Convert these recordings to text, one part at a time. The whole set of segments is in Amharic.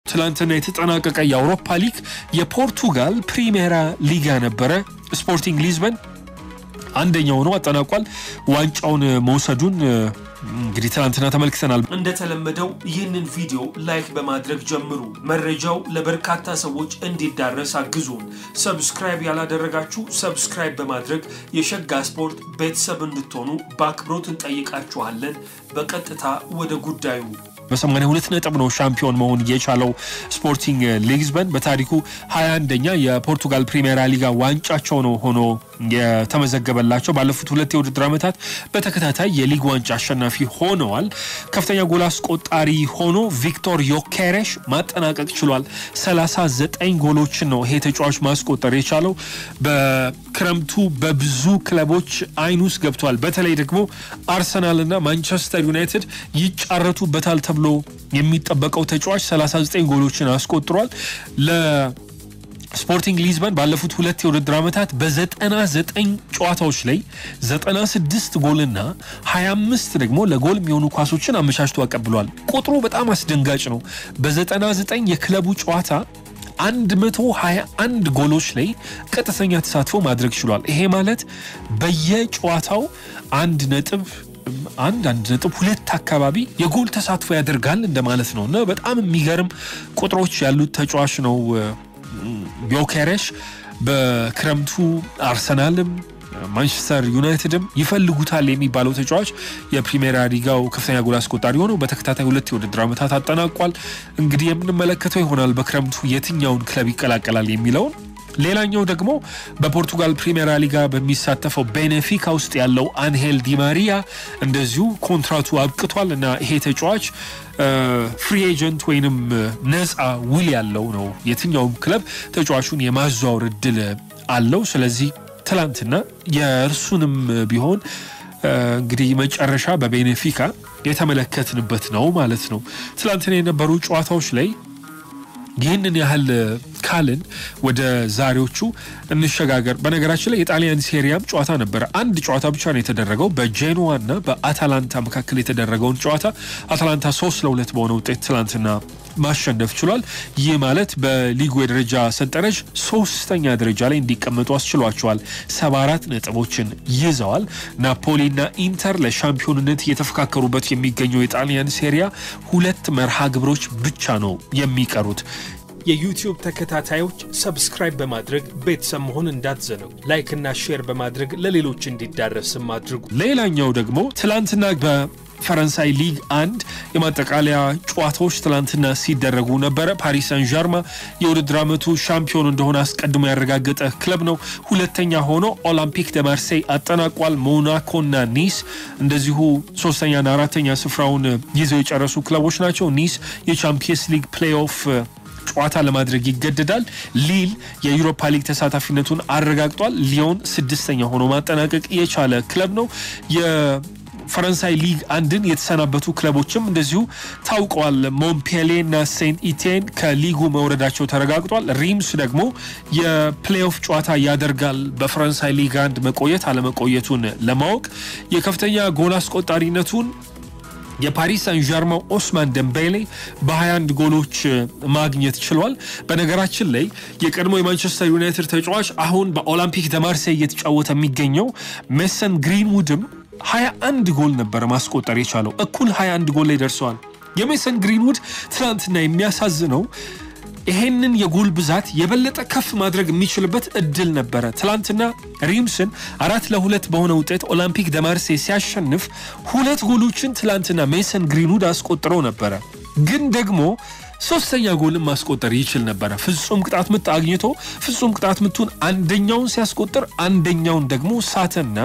ትላንትና የተጠናቀቀ የአውሮፓ ሊግ የፖርቱጋል ፕሪሜራ ሊጋ ነበረ። ስፖርቲንግ ሊዝበን አንደኛው ነው አጠናቋል። ዋንጫውን መውሰዱን እንግዲህ ትላንትና ተመልክተናል። እንደተለመደው ይህንን ቪዲዮ ላይክ በማድረግ ጀምሩ። መረጃው ለበርካታ ሰዎች እንዲዳረስ አግዙን። ሰብስክራይብ ያላደረጋችሁ ሰብስክራይብ በማድረግ የሸጋ ስፖርት ቤተሰብ እንድትሆኑ በአክብሮት እንጠይቃችኋለን። በቀጥታ ወደ ጉዳዩ በ82 ነጥብ ነው ሻምፒዮን መሆን የቻለው ስፖርቲንግ ሊዝበን በታሪኩ 21ኛ የፖርቱጋል ፕሪሜራ ሊጋ ዋንጫቸው ነው ሆኖ የተመዘገበላቸው። ባለፉት ሁለት የውድድር ዓመታት በተከታታይ የሊግ ዋንጫ አሸናፊ ሆነዋል። ከፍተኛ ጎል አስቆጣሪ ሆኖ ቪክቶር ዮኬሬሽ ማጠናቀቅ ችሏል። 39 ጎሎችን ነው ይሄ ተጫዋች ማስቆጠር የቻለው። በክረምቱ በብዙ ክለቦች አይን ውስጥ ገብቷል። በተለይ ደግሞ አርሰናልና ማንቸስተር ዩናይትድ ይጫረቱበታል ተብሎ የሚጠበቀው ተጫዋች 39 ጎሎችን አስቆጥሯል። ስፖርቲንግ ሊዝበን ባለፉት ሁለት የውድድር ዓመታት በ99 ጨዋታዎች ላይ 96 ጎልና 25 ደግሞ ለጎል የሚሆኑ ኳሶችን አመቻችቶ አቀብሏል። ቁጥሩ በጣም አስደንጋጭ ነው። በ99 የክለቡ ጨዋታ 121 ጎሎች ላይ ቀጥተኛ ተሳትፎ ማድረግ ችሏል። ይሄ ማለት በየጨዋታው 1.2 አካባቢ የጎል ተሳትፎ ያደርጋል እንደማለት ነው። እና በጣም የሚገርም ቁጥሮች ያሉት ተጫዋች ነው። ዮኬሬሽ በክረምቱ አርሰናልም ማንቸስተር ዩናይትድም ይፈልጉታል የሚባለው ተጫዋች የፕሪሜራ ሊጋው ከፍተኛ ጎል አስቆጣሪ ሆኖ በተከታታይ ሁለት የውድድር ዓመታት አጠናቋል። እንግዲህ የምንመለከተው ይሆናል በክረምቱ የትኛውን ክለብ ይቀላቀላል የሚለውን። ሌላኛው ደግሞ በፖርቱጋል ፕሪሜራ ሊጋ በሚሳተፈው ቤኔፊካ ውስጥ ያለው አንሄል ዲማሪያ እንደዚሁ ኮንትራቱ አብቅቷል እና ይሄ ተጫዋች ፍሪ ኤጀንት ወይንም ነፃ ውል ያለው ነው። የትኛውም ክለብ ተጫዋቹን የማዘዋወር እድል አለው። ስለዚህ ትላንትና የእርሱንም ቢሆን እንግዲህ መጨረሻ በቤኔፊካ የተመለከትንበት ነው ማለት ነው። ትላንትና የነበሩ ጨዋታዎች ላይ ይህንን ያህል ካልን ወደ ዛሬዎቹ እንሸጋገር። በነገራችን ላይ የጣሊያን ሴሪያም ጨዋታ ነበረ። አንድ ጨዋታ ብቻ ነው የተደረገው። በጄኖዋና በአታላንታ መካከል የተደረገውን ጨዋታ አታላንታ 3-2 በሆነ ውጤት ትላንትና ማሸነፍ ችሏል። ይህ ማለት በሊጉ የደረጃ ሰንጠረዥ 3ኛ ደረጃ ላይ እንዲቀመጡ አስችሏቸዋል። 74 ነጥቦችን ይዘዋል። ናፖሊና ኢንተር ለሻምፒዮንነት እየተፈካከሩበት የሚገኘው የጣሊያን ሴሪያ 2 መርሃ ግብሮች ብቻ ነው የሚቀሩት። የዩቲዩብ ተከታታዮች ሰብስክራይብ በማድረግ ቤተሰብ መሆን እንዳትዘነጉ። ላይክ እና ሼር በማድረግ ለሌሎች እንዲዳረስም አድርጉ። ሌላኛው ደግሞ ትላንትና በፈረንሳይ ሊግ 1 የማጠቃለያ ጨዋታዎች ትላንትና ሲደረጉ ነበረ። ፓሪስ ሳን ዠርማ የውድድር ዓመቱ ሻምፒዮን እንደሆነ አስቀድሞ ያረጋገጠ ክለብ ነው። ሁለተኛ ሆኖ ኦሎምፒክ ደ ማርሴይ አጠናቋል። ሞናኮና ኒስ እንደዚሁ 3ኛና 4ኛ ስፍራውን ይዘው የጨረሱ ክለቦች ናቸው። ኒስ የቻምፒየንስ ሊግ ፕሌይኦፍ ጨዋታ ለማድረግ ይገደዳል። ሊል የዩሮፓ ሊግ ተሳታፊነቱን አረጋግጧል። ሊዮን 6ኛ ሆኖ ማጠናቀቅ የቻለ ክለብ ነው። የፈረንሳይ ሊግ 1ን የተሰናበቱ ክለቦችም እንደዚሁ ታውቀዋል። ሞንፔሌና ሴንት ኢቲየን ከሊጉ መውረዳቸው ተረጋግጧል። ሪምስ ደግሞ የፕሌይኦፍ ጨዋታ ያደርጋል። በፈረንሳይ ሊግ 1 መቆየት አለመቆየቱን ለማወቅ የከፍተኛ ጎል አስቆጣሪነቱን የፓሪስ ሳን ዠርማው ኦስማን ደምቤሌ በ21 ጎሎች ማግኘት ችሏል። በነገራችን ላይ የቀድሞ የማንቸስተር ዩናይትድ ተጫዋች አሁን በኦሎምፒክ ደ ማርሴይ እየተጫወተ የሚገኘው ሜሰን ግሪንውድም 21 ጎል ነበር ማስቆጠር የቻለው። እኩል 21 ጎል ላይ ደርሰዋል። የሜሰን ግሪንውድ ትናንትና የሚያሳዝነው ይሄንን የጎል ብዛት የበለጠ ከፍ ማድረግ የሚችልበት እድል ነበረ። ትላንትና ሪምስን 4-2 በሆነ ውጤት ኦሎምፒክ ደ ማርሴይ ሲያሸንፍ 2 ጎሎችን ትላንትና ሜሰን ግሪንውድ አስቆጥረው ነበረ። ግን ደግሞ 3ኛ ጎልን ማስቆጠር ይችል ነበረ። ፍጹም ቅጣት ምት አግኝቶ ፍጹም ቅጣት ምቱን አንደኛውን ሲያስቆጥር አንደኛውን ደግሞ ሳተና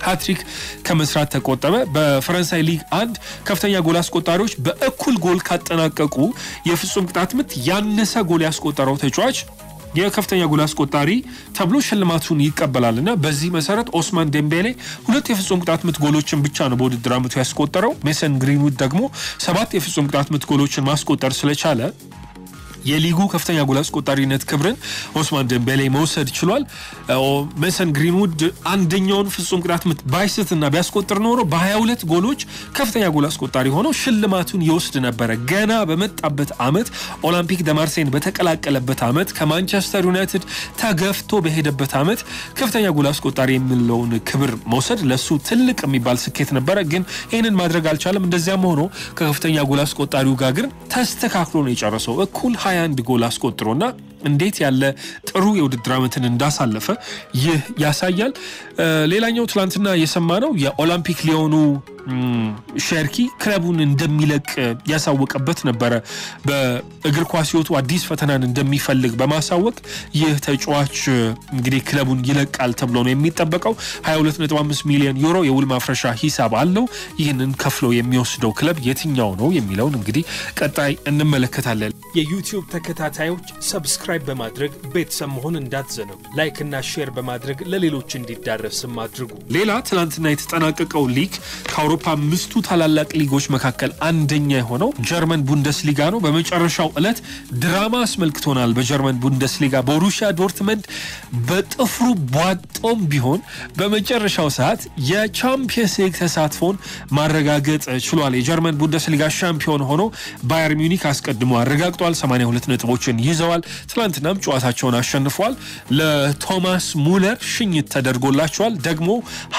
ሃትሪክ ከመስራት ተቆጠበ። በፈረንሳይ ሊግ 1 ከፍተኛ ጎል አስቆጣሪዎች በእኩል ጎል ካጠናቀቁ የፍጹም ቅጣት ምት ያነሰ ጎል ያስቆጠረው ተጫዋች የከፍተኛ ጎል አስቆጣሪ ተብሎ ሽልማቱን ይቀበላልና በዚህ መሰረት ኦስማን ዴምቤሌ 2 የፍጹም ቅጣት ምት ጎሎችን ብቻ ነው በውድድር ዓመቱ ያስቆጠረው። ሜሰን ግሪንውድ ደግሞ 7 የፍጹም ቅጣት ምት ጎሎችን ማስቆጠር ስለቻለ የሊጉ ከፍተኛ ጎል አስቆጣሪነት ክብርን ኦስማን ደምቤሌ መውሰድ ችሏል። ሜሰን ግሪንውድ አንደኛውን ፍጹም ቅጣት ምት ባይስትና ቢያስቆጥር ኖሮ በ22 ጎሎች ከፍተኛ ጎል አስቆጣሪ ሆኖ ሽልማቱን ይወስድ ነበር። ገና በመጣበት አመት ኦሎምፒክ ደ ማርሴይን በተቀላቀለበት አመት ከማንቸስተር ዩናይትድ ተገፍቶ በሄደበት አመት ከፍተኛ ጎል አስቆጣሪ የሚለውን ክብር መውሰድ ለሱ ትልቅ የሚባል ስኬት ነበር። ግን ይሄንን ማድረግ አልቻለም። እንደዚያም ሆኖ ከከፍተኛ ጎል አስቆጣሪው ጋር ግን ተስተካክሎ ነው የጨረሰው እኩል 21 ጎል አስቆጥሮና እንዴት ያለ ጥሩ የውድድር ዓመትን እንዳሳለፈ ይህ ያሳያል። ሌላኛው ትላንትና የሰማነው የኦሎምፒክ ሊዮኑ ሸርኪ ክለቡን እንደሚለቅ ያሳወቀበት ነበር። በእግር ኳስ ህይወቱ አዲስ ፈተናን እንደሚፈልግ በማሳወቅ ይህ ተጫዋች እንግዲህ ክለቡን ይለቃል ተብሎ ነው የሚጠበቀው። 22.5 ሚሊዮን ዩሮ የውል ማፍረሻ ሂሳብ አለው። ይህንን ከፍሎ የሚወስደው ክለብ የትኛው ነው የሚለውን እንግዲህ ቀጣይ እንመለከታለን። የዩቲዩብ ተከታታዮች ሰብስክራይብ በማድረግ ቤተሰብ መሆን እንዳትዘነጉ፣ ላይክ እና ሼር በማድረግ ለሌሎች እንዲዳረስም አድርጉ። ሌላ ትላንትና የተጠናቀቀው ሊግ ከአውሮፓ 5ቱ ታላላቅ ሊጎች መካከል አንደኛ የሆነው ጀርመን ቡንደስሊጋ ነው። በመጨረሻው ዕለት ድራማ አስመልክቶናል። በጀርመን ቡንደስሊጋ ቦሩሲያ ዶርትመንድ በጥፍሩ ቧጦም ቢሆን በመጨረሻው ሰዓት የቻምፒየንስ ሊግ ተሳትፎን ማረጋገጥ ችሏል። የጀርመን ቡንደስሊጋ ሻምፒዮን ሆኖ ባየር ሚዩኒክ አስቀድሞ አረጋግጧል። 82 ነጥቦችን ይዘዋል። ትላንትናም ጨዋታቸውን አሸንፏል። ለቶማስ ሙለር ሽኝት ተደርጎላቸዋል። ደግሞ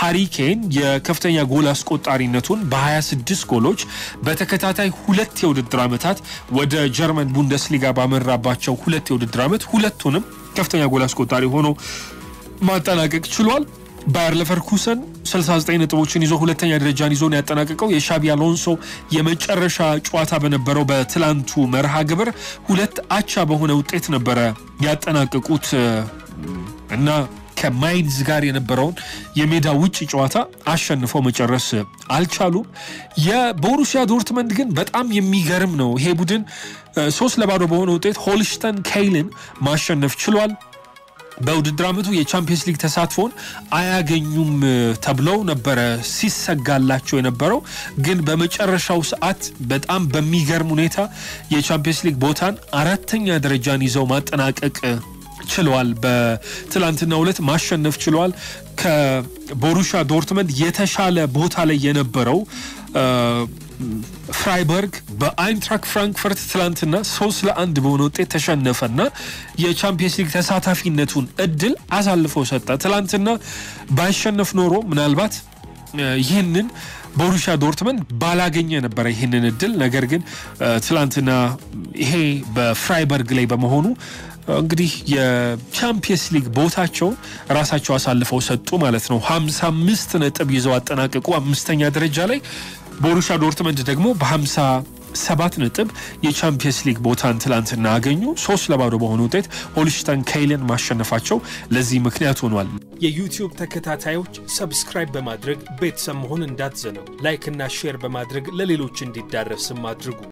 ሃሪ ኬን የከፍተኛ ጎል አስቆጣሪነቱን በ26 ጎሎች በተከታታይ ሁለት የውድድር ዓመታት ወደ ጀርመን ቡንደስሊጋ ባመራባቸው ሁለት የውድድር ዓመት ሁለቱንም ከፍተኛ ጎል አስቆጣሪ ሆኖ ማጠናቀቅ ችሏል። ባየር ሌቨርኩሰን 69 ነጥቦችን ይዞ ሁለተኛ ደረጃን ይዞ ነው ያጠናቀቀው። የሻቢ አሎንሶ የመጨረሻ ጨዋታ በነበረው በትላንቱ መርሃ ግብር ሁለት አቻ በሆነ ውጤት ነበረ ያጠናቀቁት እና ከማይንዝ ጋር የነበረውን የሜዳ ውጪ ጨዋታ አሸንፈው መጨረስ አልቻሉም። የቦሩሲያ ዶርትመንድ ግን በጣም የሚገርም ነው። ይሄ ቡድን 3-0 በሆነ ውጤት ሆልሽተን ኬይልን ማሸነፍ ችሏል። በውድድር ዓመቱ የቻምፒየንስ ሊግ ተሳትፎን አያገኙም ተብለው ነበረ ሲሰጋላቸው የነበረው። ግን በመጨረሻው ሰዓት በጣም በሚገርም ሁኔታ የቻምፒየንስ ሊግ ቦታን አራተኛ ደረጃን ይዘው ማጠናቀቅ ችለዋል። በትላንትናው ዕለት ማሸነፍ ችለዋል። ከቦሩሲያ ዶርትመንድ የተሻለ ቦታ ላይ የነበረው ፍራይበርግ በአይንትራክ ፍራንክፈርት ትላንትና 3-1 በሆነ ውጤት ተሸነፈና የቻምፒየንስ ሊግ ተሳታፊነቱን እድል አሳልፈው ሰጠ። ትላንትና ባይሸነፍ ኖሮ ምናልባት ይህንን ቦሩሲያ ዶርትመንድ ባላገኘ ነበር ይህንን እድል። ነገር ግን ትላንትና ይሄ በፍራይበርግ ላይ በመሆኑ እንግዲህ የቻምፒየንስ ሊግ ቦታቸውን ራሳቸው አሳልፈው ሰጡ ማለት ነው። 55 ነጥብ ይዘው አጠናቀቁ አምስተኛ ደረጃ ላይ። ቦሩሲያ ዶርትመንድ ደግሞ በ57 ነጥብ የቻምፒየንስ ሊግ ቦታን ትላንትና አገኙ። 3-0 በሆነ ውጤት ሆልሽተን ኬይልን ማሸነፋቸው ለዚህ ምክንያት ሆኗል። የዩቲዩብ ተከታታዮች ሰብስክራይብ በማድረግ ቤተሰብ መሆን እንዳትዘነጉ፣ ላይክ እና ሼር በማድረግ ለሌሎች እንዲዳረስም አድርጉ።